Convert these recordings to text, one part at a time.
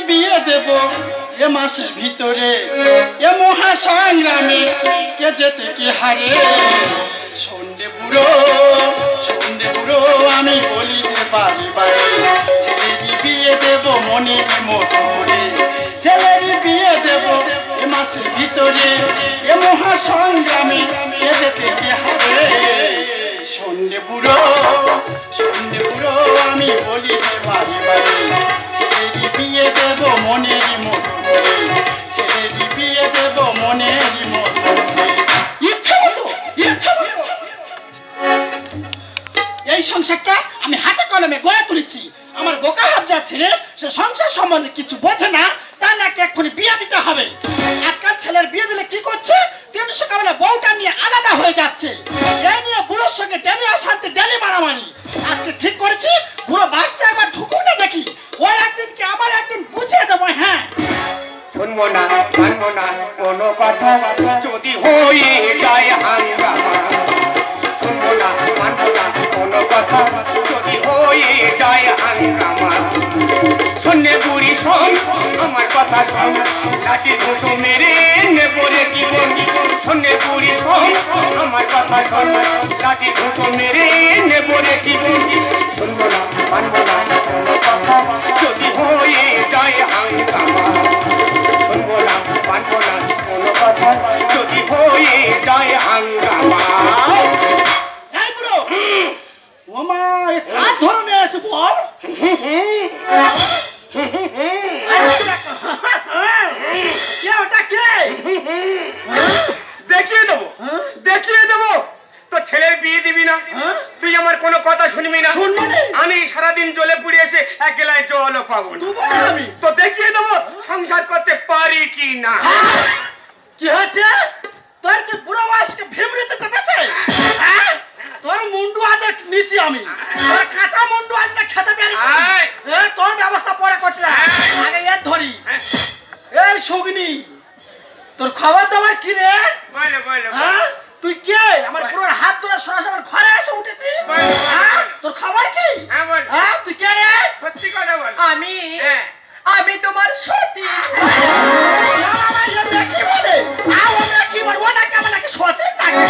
বিয়ে দেব এ মাসের ভিতরে এ মহা সংগ্রামে কে যেতে কি হারে সন্ধ্যে বুড়ো আমি বলি যে বাড়ি বাড়ি ছেলেরই বিয়ে দেব মনের মতো করে ছেলেরই বিয়ে দেব এ মাসের ভিতরে এ মহা সংগ্রামে কে যেতে কি হারে সন্ধ্যে বুড়ো আমি বলি যে বাড়ি বাড়ি ছেলেরই বিয়ে দেব মনেরই মতো করে ছেলেরই বিয়ে দেব মনেরই মতো ইচ্ছা মতো এই সংসারটা আমি হাতে কলমে গড়ে তুলেছি আমার বোকা হাবজা ছেলে সে সংসার সম্বন্ধে কিছু বোঝে না তার নাকি এক্ষুনি বিয়ে দিতে হবে আজকাল ছেলের বিয়ে দিলে কি করছে 3 সকালে বউটা নিয়ে আলাদা হয়ে যাচ্ছে এই নিয়ে বুড়োর সঙ্গে ডেলি অশান্তি ডেলি মারামারি আজকে ঠিক করেছি বুড়ো বাঁচতে একবার ঢুকুন না দেখি ওর একদিন কি আমার একদিন বুঝিয়ে দেবো হ্যাঁ শুনবো না মানবো না কোনো কথা যদি হয়ে যায় হাঙ্গামা শুনবো না মানবো না কোনো কথা যদি হয়ে যায় হাঙ্গামা শোনে বুড়ি শোন আমার কথা শোন লাঠি ঘুষো মেরে নেবো রে জীবন শোনে বুড়ি শোন আমার কথা শোন লাঠি ঘুষো মেরে নেবো রে জীবন শুনবো না মানবো না কোনো কথা যদি হয়ে যায় হাঙ্গামা শুনবো না মানবো না কোনো কথা যদি হয়ে যায় হাঙ্গামা এই বুড়ো ও মা এ কার ধরনে আছে বল কে ওটা কে দেখিয়ে দেবো তো ছেলের বিয়ে দিবি না তুই আমার কোনো কথা শুনবি না আমি সারাদিন জলে পুড়ে এসে এক গেলায় জলও পাবো না তো দেখিয়ে দেবো সংসার করতে পারি কি না কি হচ্ছে তোর কি বুড়ো বয়সকে ভিমড়িতে চেপেছে তোর মুন্ডু আজ নিচি আমি তোর কাঁচা মুন্ডু আজ না খেতে পেরেছি তোর ব্যবস্থা পরে করতে আগে এর ধরি এই সুগনি তোর খবর তোমার কি রে তুই কে আমার পুরো হাত ধরে সরাসরি আমার ঘরে এসে উঠেছি তোর খবর কি তুই কে রে সত্যি কথা বল আমি তোমার সতী কি বলে কি বলে ওটা কেমন নাকি সতীন নাকি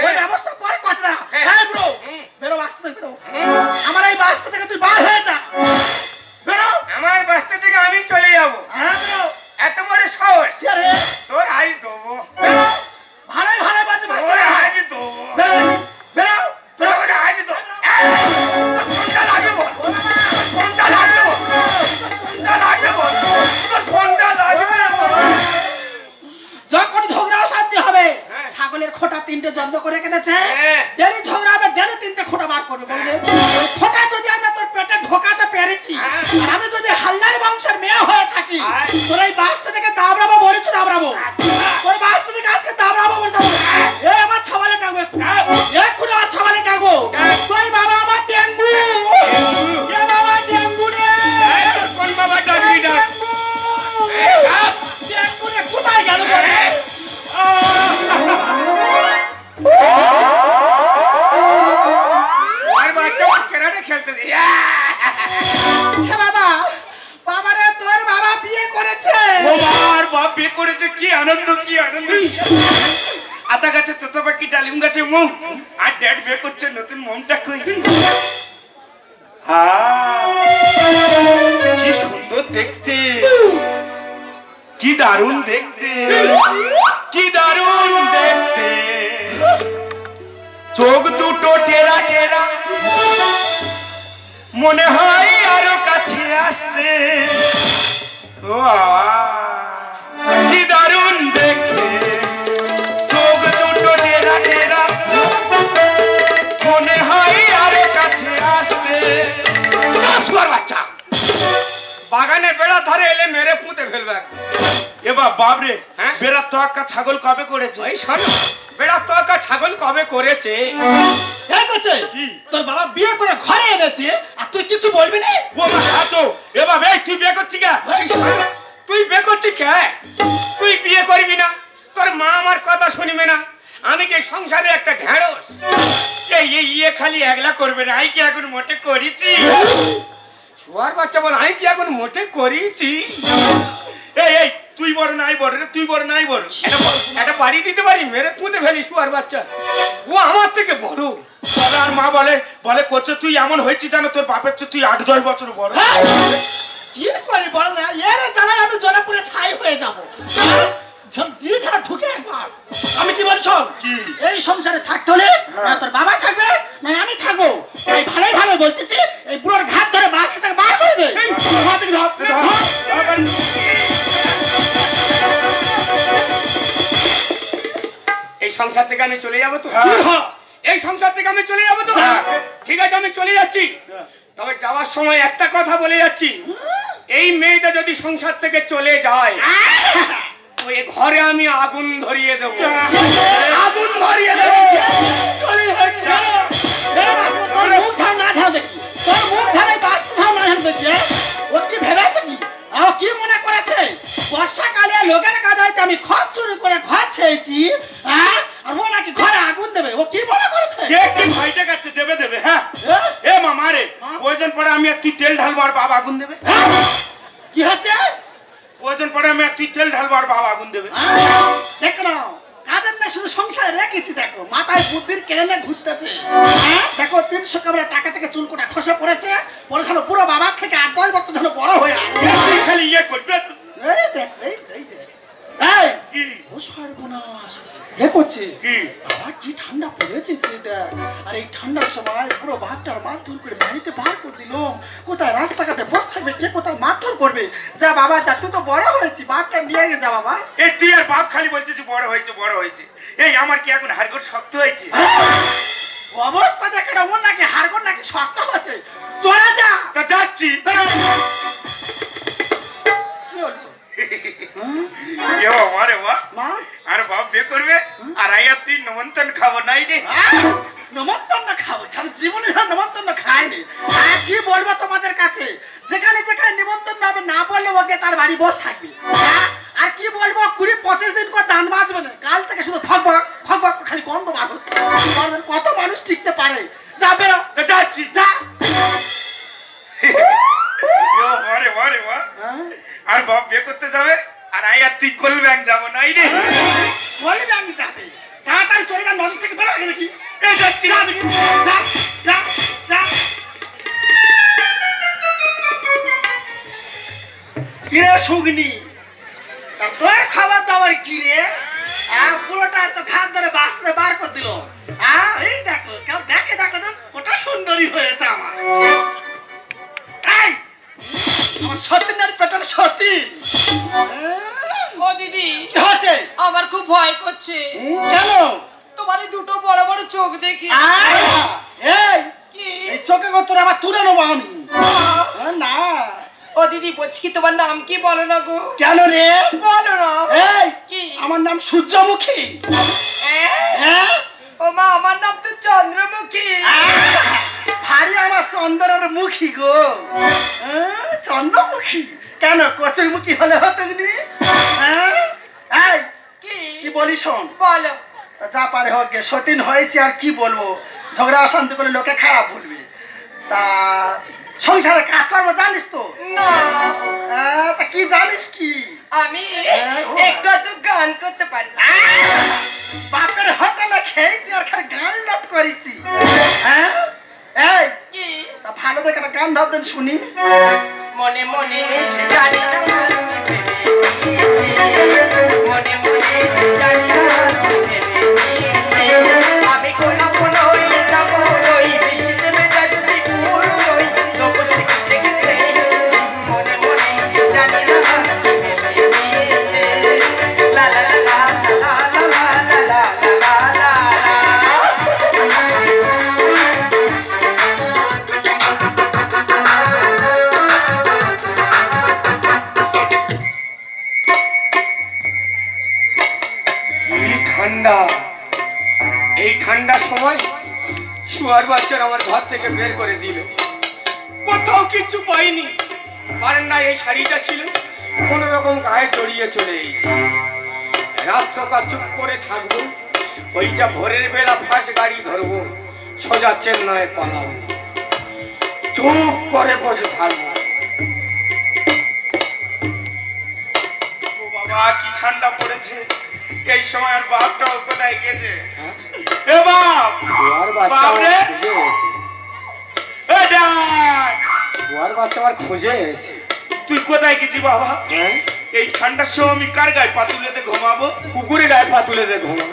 ওই ব্যবস্থা পরে করতে না হ্যাঁ ব্রো বেরো বাস্তা থেকে বেরো আমার এই বাস্তা থেকে তুই বার হয়ে যা বেরো আমার বাস্তা থেকে আমি চলে যাবো হ্যাঁ ব্রো এত বড় সাহস রে তোর আজ দেবো ভালো বাজে বাস্তা তোর আজ দেবো বেরো তোর আজ দেবো কোনটা লাগবে বল কোনটা লাগবে বল কোনটা লাগবে বল কোনটা লাগবে যখন ঝগড়া শান্তি হবে ছাগলের খোটা 3টে জব্দ করে কেটেছে ডেলি ঝগড়া হবে ডেলি 3টে খোটা বার করবে বলবে খোটা যদি আমরা তোর পেটে ঢোকাতে পেরেছি আমি যদি হাল্লার বংশের মেয়ে হয়ে থাকি তোর এই বাস্তা থেকে দাবড়াবো বলেছি দাবড়াবো তোর বাস্তা থেকে আজকে দাবড়াবো বলতে এই আমার ছাবালে টাকবো এক্ষুনি আমার ছাবালে টাকবো তুই বাবা আমার ডেঙ্গু কে বাবা ডেঙ্গু রে কোন বাবা ডাকবি ডাক ডেঙ্গু রে কোথায় গেল বলে আর বাচ্চা কেরাটে খেলতে দে বাবা রে তোর বাবা বিয়ে করেছে ওর বাপ বিয়ে করেছে কি আনন্দ আতা গাছে তোতা পাখি ডালিম গাছে মোম আর ড্যাড বিয়ে করছে নতুন মোমটা কই কি সুন্দর দেখতে কি দারুণ দেখতে চোখ দুটো টেরা টেরা মনে হয় আরো কাছে আসতে ও কি দারুণ দেখতে চোখ দুটো টেরা টেরা মনে হয় আরো কাছে আসতে বাচ্চা বাগানে বেড়া ধরে এলে মেরে পুঁতে ফেলবে এবার বাবরে বেড়া তোয়াক্কা ছাগল কবে করেছে বেড়া তোয়াক্কা ছাগল কবে করেছে তোর বাবা বিয়ে করে ঘরে এনেছে আর তুই কিছু বলবি না ও মা হাতো এবার তুই বিয়ে করছিস কে তুই বিয়ে করছিস কে তুই বিয়ে করবি না তোর মা আমার কথা শুনবে না আমি কি সংসারে একটা ঢেঁড়স এই খালি একলা করবে না আই কি এখন মোটে করেছি শুয়ার বাচ্চা বল, আমি কি এখন মোটে করিছি? এই এই তুই বড় নাই বড় রে, তুই বড় নাই বড়। একটা বাড়ি দিতে পারি, মেরে তুলে ফেলি শুয়ার বাচ্চা। ও আমার থেকে বড়। বলে আর মা বলে বলে কোচে তুই এমন হয়েছিস জানো, তোর বাপের চেয়ে তুই 8-10 বছর বড়। কি করি বল না, এর জানাই আমি জনপুরে ছাই হয়ে যাবো। দিয়ে ছাড়া ঢুকে একবার। আমি কি বলছো, কি? এই সংসারে থাকতে হলে না তোর বাবা থাকবে না আমি থাকবো। এই ভালোই ভালো বলতেছি, এই বুড়োর ঘাট ধরে বাসকে তাকে বার করে দে। এই সংসার থেকে আমি চলে যাবো তো? হ্যাঁ। এই সংসার থেকে আমি চলে যাবো তো? ঠিক আছে, আমি চলে যাচ্ছি। তবে যাওয়ার সময় একটা কথা বলে যাচ্ছি, এই মেয়েটা যদি সংসার থেকে চলে যায়, ওই ঘরে আমি আগুন ধরিয়ে দেবো। আগুন ধরিয়ে দেবো। চলে যাচ্ছে। তোর মুখ ছাড় না ছাড় দেখি, তোর মুখ ছাড়াই বাঁচতে ছাড় না ছাড় দেখি। ও কি ভেবেছে কি, ও কি মনে করেছে বর্ষাকালে লোকের কাদাইতে আমি খড় চুরি করে খড় ছেয়েছি, হ্যাঁ? আর ও নাকি ঘরে আগুন দেবে, ও কি মনে করেছে? কি ভয়টা কাছে দেবে দেবে। হ্যাঁ এ মামা রে, ওজন পরে আমি আর তুই তেল ঢালবো আর বাবা আগুন দেবে। কি হচ্ছে? ওজন পরে আমি আর তুই তেল ঢালবো আর বাবা আগুন দেবে। দেখো না, কাদের না শুধু সংসারে রেখেছি, দেখো মাথায় বুদ্ধির কেড়ে ঘুরতেছে। দেখো 300 কামড়া টাকা থেকে চুলকোটা খসে পড়েছে, পরে যেন পুরো বাবার থেকে 8-10 বছর যেন বড় হয়ে আসে। তুই খালি ইয়ে করবে। এই দেখ, এই দেখ, এই কি ও সর্বনাশ, দেখছি কি বাবা কি ঠান্ডা পড়েছে এটা। আর এই ঠান্ডার সময় পুরো বাপটার মারধর করে বাড়িতে বার করে দিলাম। কোথায় রাস্তাঘাটে বসে থাকবে, কে কোথায় মারধর করবে? যা বাবা যা, তুই তো বড় হয়েছি, বাপটা নিয়ে গে যা বাবা। এই তুই আর বাপ খালি বলতেছিস বড় হয়েছে বড় হয়েছে। এই আমার কি এখন হাড়গোড় শক্ত হয়েছে? অবস্থা দেখে না, ওর নাকি হাড়গোড় নাকি শক্ত হচ্ছে। চলে যা। তা যাচ্ছি। আরে বাহ, মা আর বাপ বিয়ে করবে আর আইয়া তুই নমন্তন খাবো নাই রে। নমন্তন্ন খাবো, ছাড় জীবনে নমন্তন্ন খাইনি। আর কি বলবো তোমাদের কাছে, যেখানে যেখানে নিমন্ত্রণ হবে না বললে ওকে তার বাড়ি বস থাকবে। আর কি বলবো, 20-25 দিন করে দান বাঁচবে না, কাল থেকে শুধু ফকবক ফকবক খালি গন্ধ বার হচ্ছে। কত মানুষ টিকতে পারে? যা বেরো। যাচ্ছি। যা। আরে বারে বাহ, আর বাপ বিয়ে করতে যাবে আর আইয়া তুই কোল ব্যাংক যাবো নাই রে। বলবে আমি যাবে, তাড়াতাড়ি চলে যান, নজর থেকে বেরো দেখি। যাচ্ছি। যা দেখি, যা যা যা। কিরে সুগনি, তোর খাবার দাবার কি রে? পুরোটা তো খাদ ধরে বাঁচতে বার করে দিল। এই দেখো, কেউ দেখে দেখো তো কটা সুন্দরী হয়েছে আমার। এই আমার সতীনের পেটের সতী। ও দিদি, কি হচ্ছে? আমার খুব ভয় করছে। কেন? তোমার এই দুটো বড় বড় চোখ দেখি। এই কি? এই চোখে তোর আবার তুলে নেবো আমি। না। ও দিদি, বলছি কি তোমার নাম কি বলো না গো? কেন রে? বলো না। এই কি? আমার নাম সূর্যমুখী। হ্যাঁ? ও মা, আমার নাম তো চন্দ্রমুখী। ভারী আমার চন্দ্রের মুখী গো। চন্দ্রমুখী কেন, কচুর মুখী হলে হতো নি? এই কি? কি বলি শোন, বলো। যা পারে হোক গে, সতীন হয়েছে আর কি বলবো, ঝগড়া অশান্তি করলে লোকে খারাপ বলবে। তা সংসারে কাজকর্ম জানিস তো? না। তা কি জানিস কি? আমি একটু তো গান করতে পারি। বাপের হোটেলে খেয়েছি আর খালি গান লোট করেছি। এই কি? তা ভালো দেখে একটা গান ধর দেন শুনি। মনে মনে সে জানি না আজকে ভেবে নিয়েছে, মনে মনে সে জানি না আজকে ভেবে নিয়েছে, আমি গোলাপ হয়ে যাবো ওই বৃষ্টিতে ভেজা যদি ফুল ওই তবু সে কি দেখেছে, মনে মনে সে জানি না আজকে ভেবে নিয়েছে, লা লা লা লা লা লা লা লা লা লা। ঠান্ডা, এই ঠান্ডার সময় শুয়ার বাচ্চারা আমার ঘর থেকে বের করে দিল। কোথাও কিছু পাইনি, বারান্দায় এই শাড়িটা ছিল, কোন রকম গায়ে জড়িয়ে চলে এসেছি। রাত সকাল চুপ করে থাকবো, ওইটা ভোরের বেলা ফাঁস গাড়ি ধরবো, সোজা চেন্নাই পালাবো, চুপ করে বসে থাকবো। বাপটাও কোথায় গেছে? এ বাপ, তোমার বাচ্চা বাপ রে। আমার খুঁজে গেছে। এ ডাক, তোমার বাচ্চা আমার খুঁজে গেছে। তুই কোথায় গেছিস বাবা? হ্যাঁ, এই ঠান্ডার সময় আমি কার গায়ে পা তুলেতে ঘুমাবো? কুকুরে গায়ে পা তুলে দে ঘুমা।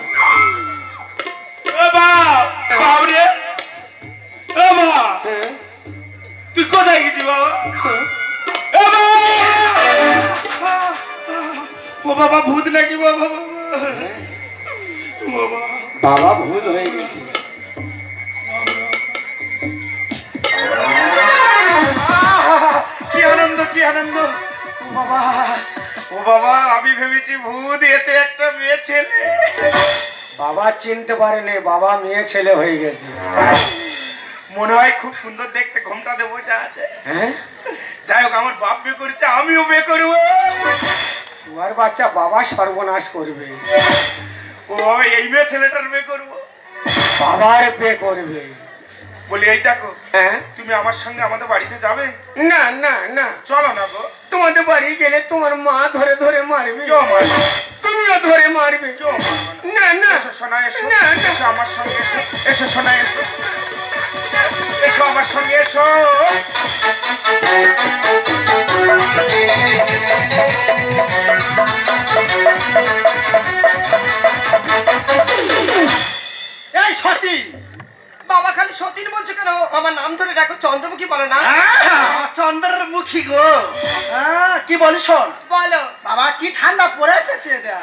এ বাপ, বাপ রে। এ বাপ, হ্যাঁ, তুই কোথায় গেছিস বাবা? হ্যাঁ। এ বাবা! ও বাবা, ভূত নাকি বাবা? বাবা, বাবা ভূত হয়ে গেছে। কি আনন্দ, কি আনন্দ! ও বাবা, ও বাবা, আমি ভেবেছি ভূত, এতে একটা মেয়ে ছেলে। বাবা চিনতে পারেনি, বাবা মেয়ে ছেলে হয়ে গেছে। মনে হয় খুব সুন্দর দেখতে, ঘোমটাতে বসে আছে। হ্যাঁ, যাই হোক, আমার বাপ বিয়ে করেছে, আমিও বিয়ে করবো। তোমার বাচ্চা বাবা সর্বনাশ করবে, ও বাবা, এই মেয়ে ছেলেটার বিয়ে করবো। বাবার পে করবে। বলি, এই দেখো, হ্যাঁ, তুমি আমার সঙ্গে আমাদের বাড়িতে যাবে? না না না, চলো না গো। তোমাদের বাড়ি গেলে তোমার মা ধরে ধরে মারবে, কেউ মারবে? তুমিও ধরে মারবে। কেউ মারবে না না। না, এসো সোনা, এসো। না, না। এসো আমার সঙ্গে, এসো। এসো সোনা, এসো। এসো আমার সঙ্গে, এসো। এই সতী, বাবা খালি সতীন বলছো কেন? আমার নাম ধরে ডাকো, চন্দ্রমুখী বলো না। চন্দ্রের মুখী গো। কি বলি শোন বলো। বাবা, কি ঠান্ডা পড়েছে।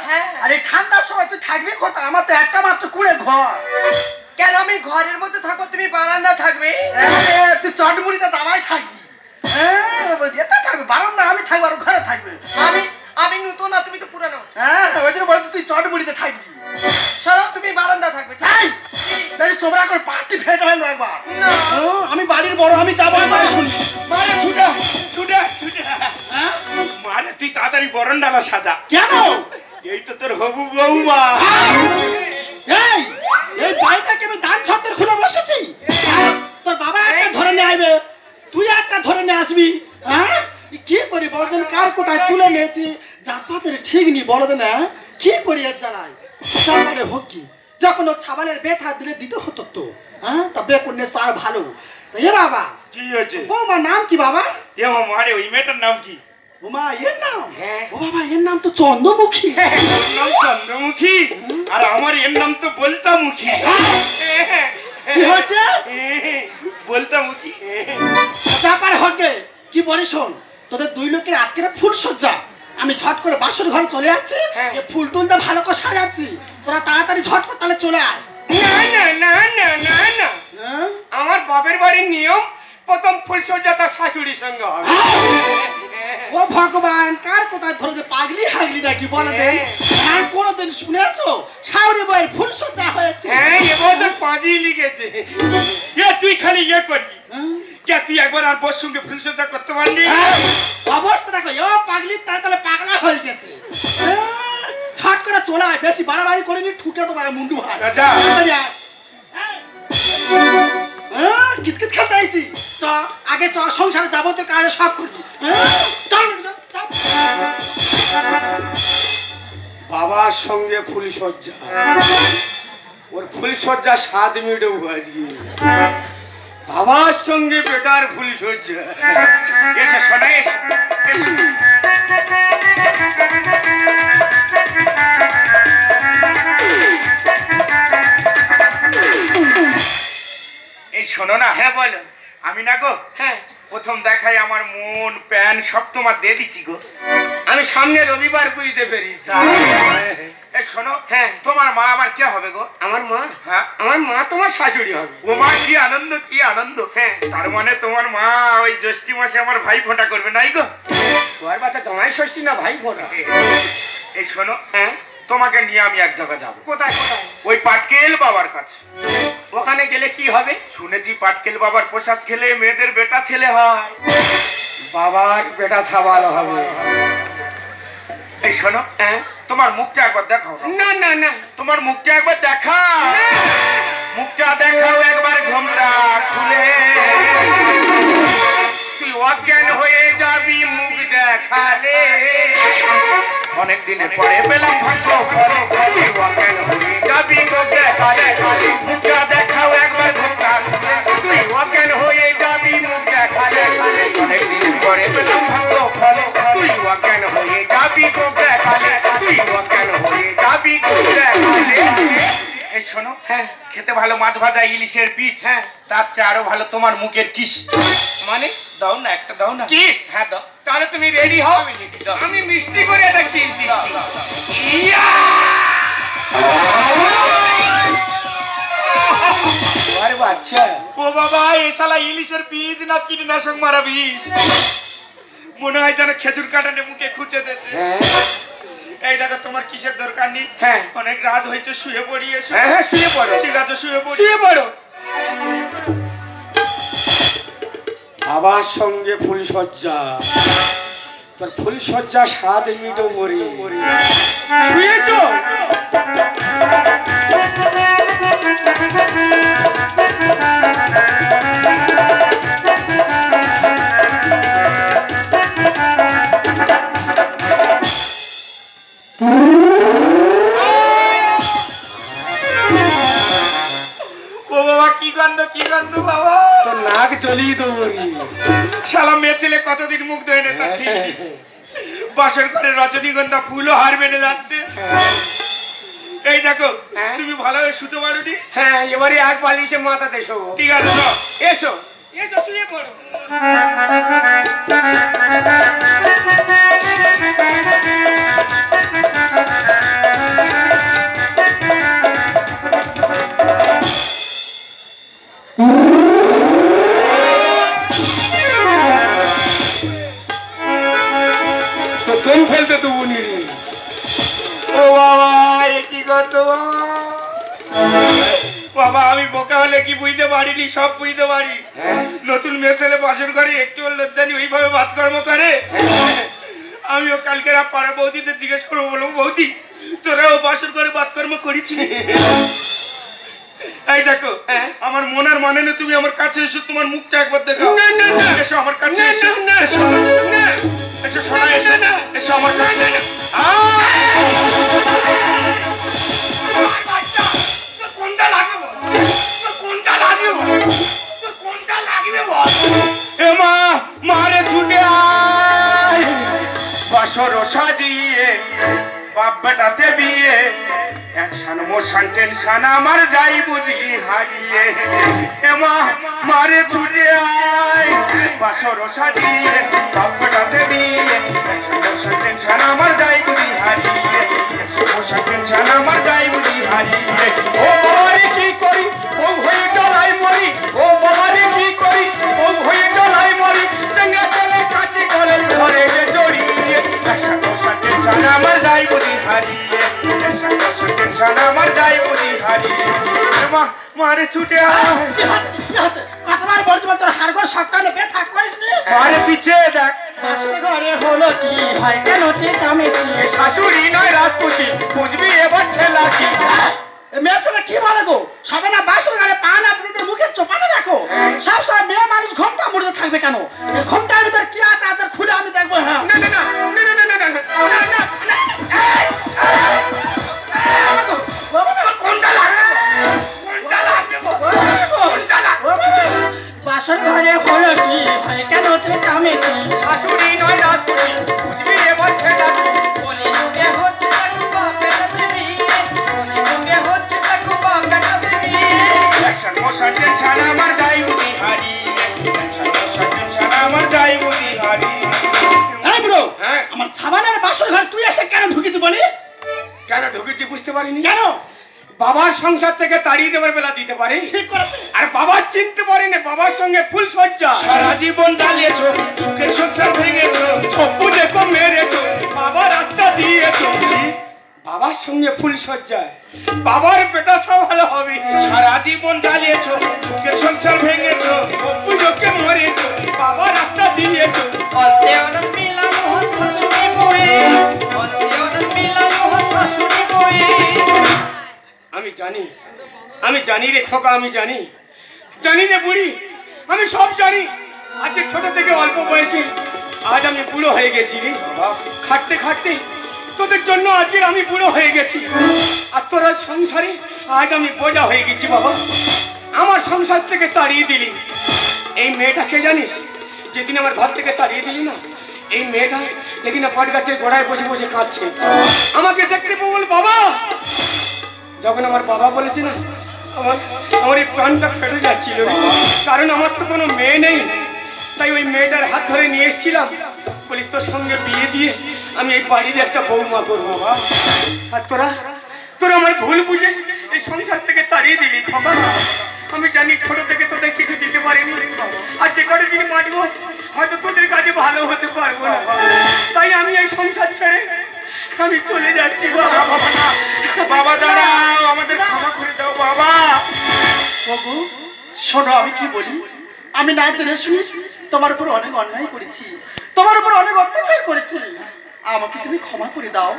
হ্যাঁ। আর এই ঠান্ডার সময় তুই থাকবি কোথায়? আমার তো একটা মাত্র কুড়ে ঘর। কেন আমি ঘরের মধ্যে থাকবো, তুমি বারান্দা থাকবে? তুই চটমুড়িতে দাবাই থাকবি। যেতে থাকবে বারান্দা, আমি থাকবো আর ঘরে থাকবে। আমি আমি নতুন না, তুমি তো পুরানো। হ্যাঁ, ওই জন্য বলতো তুই চটমুড়িতে থাকবি। সরো, তুমি বারান্দা থাকবে, ঠিক আছে? বেশি চোবরা করে পাটি ফেটে ফেলবো একবার। না। আমি বাড়ির বড়, আমি যাবো একবারে শুনি। মারে, ছুটে, ছুটে, ছুটে। মারে, তুই তাড়াতাড়ি বরণডালা সাজা। কেন? এই তো তোর হবু বৌমা। এই এই বাড়িটাকে আমি দান ছাত্র খুলে বসেছি। তোর বাবা একটা ধরে নিয়ে আসবে, তুই একটা ধরে নিয়ে আসবি। হ্যাঁ, কি করি বড়দিন কার কোথায় তুলে নিয়েছি, জাতপাতের ঠিক নি বড়দিন। কি করি এর জ্বালায় চাপারে হোক কি, যখন ও ছাবালের বেথা দিলে দিতে হতো তো। হ্যাঁ, তা বেকুর নেস তো আর ভালো। এ বাবা, কি হয়েছে? বৌমার নাম কি বাবা? এ মারে, ওই মেয়েটার নাম কি? ওমা, এর নাম? হ্যাঁ। ও বাবা, এর নাম তো চন্দ্রমুখী। ওর নাম চন্দ্রমুখী, আর আমার এর নাম তো বলতামুখী। কি হয়েছে? বলতামুখী। চাপার হকে কি বলি শোন, তোদের দুই লোকের আজকের ফুল সজ্জা, আমি ঝট করে বাসর ঘরে চলে যাচ্ছি। হ্যাঁ। এ ফুল টুলতে ভালো করে সাজাচ্ছি, তোরা তাড়াতাড়ি ঝট করে তাহলে চলে আয়। না না না না না না, হ্যাঁ? আমার বাপের বাড়ির নিয়ম, প্রথম ফুলসজ্জা তার শাশুড়ির সঙ্গে হবে। ও ভগবান, কার কোথায় ধরে যে পাগলি হাগলি নাকি বলে দেন? হ্যাঁ, কোনোদিন শুনেছো শাওরি বইয়ের ফুল সজ্জা হয়েছে? হ্যাঁ, এবার তো পাঁচই লিখেছে। এ তুই খালি ইয়ে করবি, হ্যাঁ? কে তুই একবার আর বোর সঙ্গে ফুলসজ্জা করতে পারলি? হ্যাঁ, অবস্থা দেখো, ও পাগলি তাহলে পাগলা হয়ে গেছে। হ্যাঁ, ঝট করে চলে আয়, বেশি বাড়াবাড়ি করিনি, ঠুকে তো পারে মুন্ডু ভাই। যা। কিতকিত খেলতে আইছি, চ আগে চ, সংসারে যাবো তো কাজে সব করবি। চল চল, চল। বাবার সঙ্গে ফুলসজ্জা, ওর ফুলসজ্জা 7 মিনিটে আজকে। বাবার সঙ্গে বেটার ফুলসজ্জা। এসে শোনা, এসে এসে। এই শোনো না। হ্যাঁ বলো। আমি না গো, হ্যাঁ, প্রথম দেখাই আমার মন প্যান সব তোমার দিয়ে দিচ্ছি গো। আমি সামনে রবিবার বুঝতে পেরেছি। এই শোনো, হ্যাঁ। তোমার মা আবার কে হবে গো? আমার মা, হ্যাঁ, আমার মা তোমার শাশুড়ি হবে। ও মা, কি আনন্দ, কি আনন্দ। হ্যাঁ। তার মানে তোমার মা ওই জ্যৈষ্ঠী মাসে আমার ভাই ফোঁটা করবে, নাই গো? তোমার বাচ্চা জামাই ষষ্ঠী না ভাই ফোঁটা? এই শোনো, হ্যাঁ, তোমাকে নিয়ে আমি এক জায়গায় যাবো, কোথায় কোথায়? ওই পাটকেল বাবার কাছে। ওখানে গেলে কি হবে? শুনেছি পাটকেল বাবার প্রসাদ খেলে মেয়েদের বেটা ছেলে হয়। বাবার বেটা ছাবাল হবে। এই শোনো, হ্যাঁ, তোমার মুখটা একবার দেখাও না। না না না, তোমার মুখটা একবার দেখাও, মুখটা দেখাও একবার ঘোমটা খুলে। তুই অজ্ঞান হয়ে যাবি মুখ দেখালে। অনেক দিনের পরে পেলাম ভাগ্য ফলে তুই অজ্ঞান হয়ে যাবি গো দেখালে খালি মুখটা দেখাও একবার ঘুমটা তুই অজ্ঞান হয়ে যাবি মুখ দেখালে খালি অনেক দিনের পরে পেলাম ভাগ্য ফলে তুই অজ্ঞান হয়ে যাবি গো দেখালে তুই অজ্ঞান হয়ে যাবি গো দেখালে। এই শোনো, হ্যাঁ খেতে ভালো মাছ ভাজা ইলিশের পিস, হ্যাঁ তার চেয়ে আরো ভালো তোমার মুখের কিস। মানে দাও না, একটা দাও না। কিস? হ্যাঁ দাও। তাহলে তুমি রেডি হও, আমি মিষ্টি করে একটা কিস দিচ্ছি। ইয়া! আরে বাচ্চা, ও বাবা, এ শালা ইলিশের বীজ না কীটনাশক মারা বিষ। মনে হয় যেন খেজুর কাটানে মুখে খুঁজে দিচ্ছে। এই দেখো, তোমার কিসের দরকার নেই। হ্যাঁ অনেক রাত হয়েছে, শুয়ে পড়ি এসো। হ্যাঁ হ্যাঁ শুয়ে পড়ো। ঠিক আছে, শুয়ে পড়ি। শুয়ে পড়ো। আবার সঙ্গে ফুল সজ্জা, তোর ফুল সজ্জা স্বাদ মিটো মরি। শুয়েছ? ও বাবা, কি গন্ধ, কি গন্ধ বাবা। তোর নাক জ্বলিয়ে তো মরি। শালা মেয়ে ছেলে কতদিন মুখ ধোয় না তার ঠিক নেই। বাসর ঘরে রজনীগন্ধা ফুলও হার মেনে যাচ্ছে। এই দেখো, তুমি ভালোভাবে শুতে পারোনি। হ্যাঁ, এবারে এক বালিশে মাথাতে শো। ঠিক আছে, যাও। এসো এসো, শুয়ে পড়ো। তো তুমি ফেলতে তো উনি। ও বাবা, এ কি করতো বাবা। আমি বোকা হলে কি বুঝতে পারিনি, সব বুঝতে পারি। নতুন মেয়ে ছেলে বাসর ঘরে একটু লজ্জা নেই, ওইভাবে বাতকর্ম করে। আমিও কালকে পাড়া বৌদিদের জিজ্ঞেস করবো, বলবো বৌদি তোরাও বাসর ঘরে বাতকর্ম করেছি। এই দেখো, আমার মনের মানে না, তুমি আমার কাছে এসো, তোমার মুখটা একবার দেখো। এসো আমার কাছে, এসো এসো এসো সোনা, এসো এসো আমার কাছে। কোনটা লাগবে বল, কোনটা লাগবে বল, কোনটা লাগবে বল। এ মা, মারে ছুটে আয়, বাসর সাজিয়ে বাপ বেটাতে বিয়ে, অ্যাকশন মোশন টেনশন আমার যাই বুঝি হারিয়ে। এ মা, মারে ছুটে আয়, বাসর সাজিয়ে বাপ বেটাতে বিয়ে, অ্যাকশন মোশন টেনশন আমার যাই বুঝি হারিয়ে, অ্যাকশন মোশন টেনশন আমার যাই বুঝি হারিয়ে। ও বাবারে কি করি, ও হয়ে গলাই মরি, ও বাবারে কি করি, ও হয়ে গলাই মরি, চঙ্গা চলে কাছে গলে ধরে যে জড়িয়ে, অ্যাকশন মোশন টেনশন আমার যাই বুঝি হারিয়ে, অ্যাকশন মোশন টেনশন আমার যাই বুঝি হারিয়ে। এ মা, মারে ছুটে আয়। কি হচ্ছে, কি হচ্ছে? কতবার বলছি বল, তোর হাড়গোড় সপ্তাহে ব্যথা করিস নি? মারে পিছে দেখ, বাসর ঘরে হলো কি হয়, কেন চেঁচামেচি? শাশুড়ি নয় রাজপুতি, বুঝবি এবার ঠেলা কি। এ মেয়ে ছেলে কি বলে গো? সবে না বাসর ঘরে পা না দিতে মুখের চোপাটা দেখো। সব সময় মেয়ে মানুষ ঘোমটা মুড়তে থাকবে কেন? এই ঘোমটার ভিতর কি আছে আচার খুলে আমি দেখবো। হ্যাঁ, না না না না না না না না না না, কোনটা লাগবে? কোনটা লাগবে বল, কোনটা লাগবে। বাসর ঘরে হলো কি হয়, কেন চেঁচামেচি? শাশুড়ি নয় রাজপুতি, বুঝবি এবার ঠেলা কি। বলে যুগে হচ্ছে দেখো বাপেটাতে বিয়ে, বলে যুগে হচ্ছে দেখো বাপেটাতে বিয়ে। অ্যাকশন মোশন টেনশন আমার যাই বুঝি হারিয়ে, অ্যাকশন মোশন টেনশন আমার যাই বুঝি হারিয়ে। এই ব্রো, হ্যাঁ, আমার ছাবালের বাসর ঘর তুই এসে কেন ঢুকেছি বলি? কেন ঢুকেছি বুঝতে পারিনি। কেন? বাবার সংসার থেকে তাড়িয়ে দেবার বেলা দিতে পারি, ঠিক করেছে। আর বাবার চিনতে পারি না, বাবার সঙ্গে ফুল সজ্জা। সারা জীবন জ্বালিয়েছো, সুখের সংসার ভেঙেছো, চপ্পু দেখো মেরেছো, বাবার আত্মা দিয়েছো। বাবার সঙ্গে ফুল সজ্জায় বাবার পেটা ভালো হবে। সারা জীবন জ্বালিয়েছো, সুখের সংসার ভেঙেছো, চপ্পু দেখে মরেছো, বাবার আত্মা দিয়েছো। অন্তে অনন্ত মিলালো হাত শাশুড়ি বই, অন্তে অনন্ত মিলালো হাত শাশুড়ি বই। আমি জানি রে খোকা, আমি জানি রে বুড়ি, আমি সব জানি। আজকে ছোট থেকে অল্প বয়সে আজ আমি বুড়ো হয়ে গেছি রে। খাটতে খাটতে তোদের জন্য আজকে আমি বুড়ো হয়ে গেছি, আর তোরা সংসারে আজ আমি বোঝা হয়ে গেছি। বাবা, আমার সংসার থেকে তাড়িয়ে দিলি। এই মেয়েটা কে জানিস? যেদিন আমার ঘর থেকে তাড়িয়ে দিলি না, এই মেয়েটা দেখি না পাট গাছের গোড়ায় বসে বসে কাঁদছে। আমাকে দেখতে বল বাবা। যখন আমার বাবা বলেছে না, আমার এই প্রাণটা ফেটে যাচ্ছিল, কারণ আমার তো কোনো মেয়ে নেই। তাই ওই মেয়েটার হাত ধরে নিয়ে এসেছিলাম, বলি তোর সঙ্গে বিয়ে দিয়ে আমি এই বাড়ির একটা বৌমা করবো। বাবা, আর তোরা আমার ভুল বুঝে এই সংসার থেকে তাড়িয়ে দিলি। বাবা, আমি জানি ছোট থেকে তোদের কিছু দিতে পারিনি, আর যে কটা দিন বাঁচবো হয়তো তোদের কাছে ভালো হতে পারবো না। তাই আমি এই সংসার ছেড়ে আমি চলে যাচ্ছি। বাবা দাঁড়াও, আমাদের ক্ষমা করে দাও বাবা। ওগো শোনো, আমি কি বলি, আমি না জেনে শুনি তোমার উপর অনেক অন্যায় করেছি, তোমার উপর অনেক অত্যাচার করেছি। আমাকে তুমি ক্ষমা করে দাও,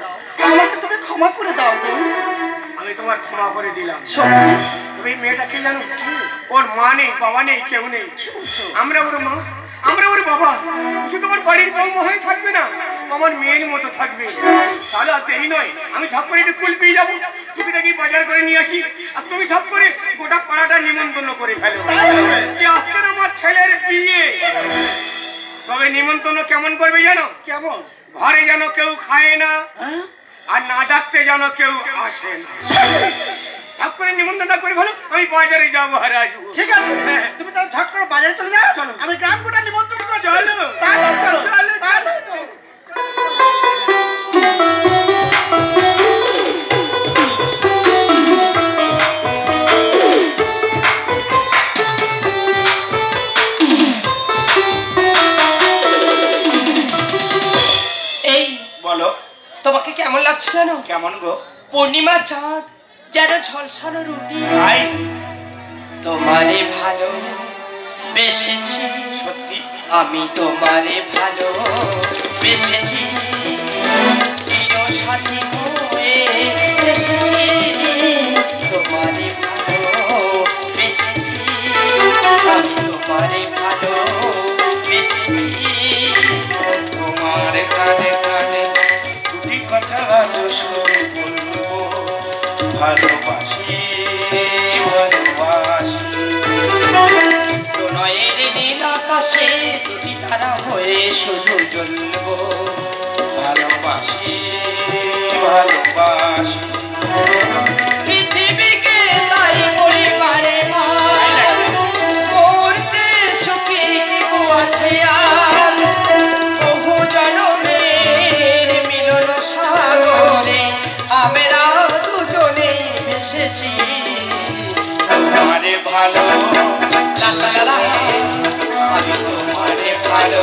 আমাকে তুমি ক্ষমা করে দাও গো। আমি তোমার ক্ষমা করে দিলাম। সত্যি? তুমি মেয়েটাকে জানো, ওর মা নেই, বাবা নেই, কেউ নেই। আমরা ওর মা, আমরা ওর বাবা। শুধু তোমার বাড়ির বৌমা হয়ে থাকবে না, আমার মেয়ের মতো থাকবে। তাহলে আর দেরি নয়, আমি ঝপ করে একটু কুল পেয়ে যাবো, তুমি দেখি বাজার করে নিয়ে আসি, আর তুমি ঝপ করে গোটা পাড়াটা নিমন্ত্রণ করে ফেলো যে আজকে আমার ছেলের বিয়ে। তবে নিমন্ত্রণ কেমন করবে জানো? কেমন? ঘরে যেন কেউ খায় না, হ্যাঁ? আর না ডাকতে যেন কেউ আসে না। ঝপ করে নিমন্ত্রণটা করে ভালো, আমি বাজারে যাবো আর আসবো। ঠিক আছে, তুমি তাহলে ঝট করে বাজারে চলে যাও। চলো। আমি গ্রাম কোটা নিমন্ত্রণ করছি। চলো। তাড়াতাড়ি চলো, চলো। তাড়াতাড়ি চলো। এই বলো, তোমাকে কেমন লাগছে জানো? কেমন গো? পূর্ণিমা চাঁদ যেন ঝলসানো রুটি। আই তোমারে ভালো বেসেছি, সত্যি আমি তোমারে ভালো বেসেছি, চির সাথী হয়ে এসেছি, তোমারে ভালো বেসেছি, আমি তোমারে ভালো বেসেছি। তোমার কানে কানে দুটি কথা আজ শুনে বলবো, ভালোবাসি ভালোবাসি। প্রণয়ের নীল আকাশে দুটি তারা হয়ে শুধু জ্বলবো, ভালোবাসি ভালোবাসি। পৃথিবীকে তাই বলি বারে বার, করতে সুখী কেউ আছে আর, বহু জনমের মিলন সাগরে আমরা দুজনে ভেসেছি। তোমারে ভালো লা লা লা লা, আমি তোমারে ভালো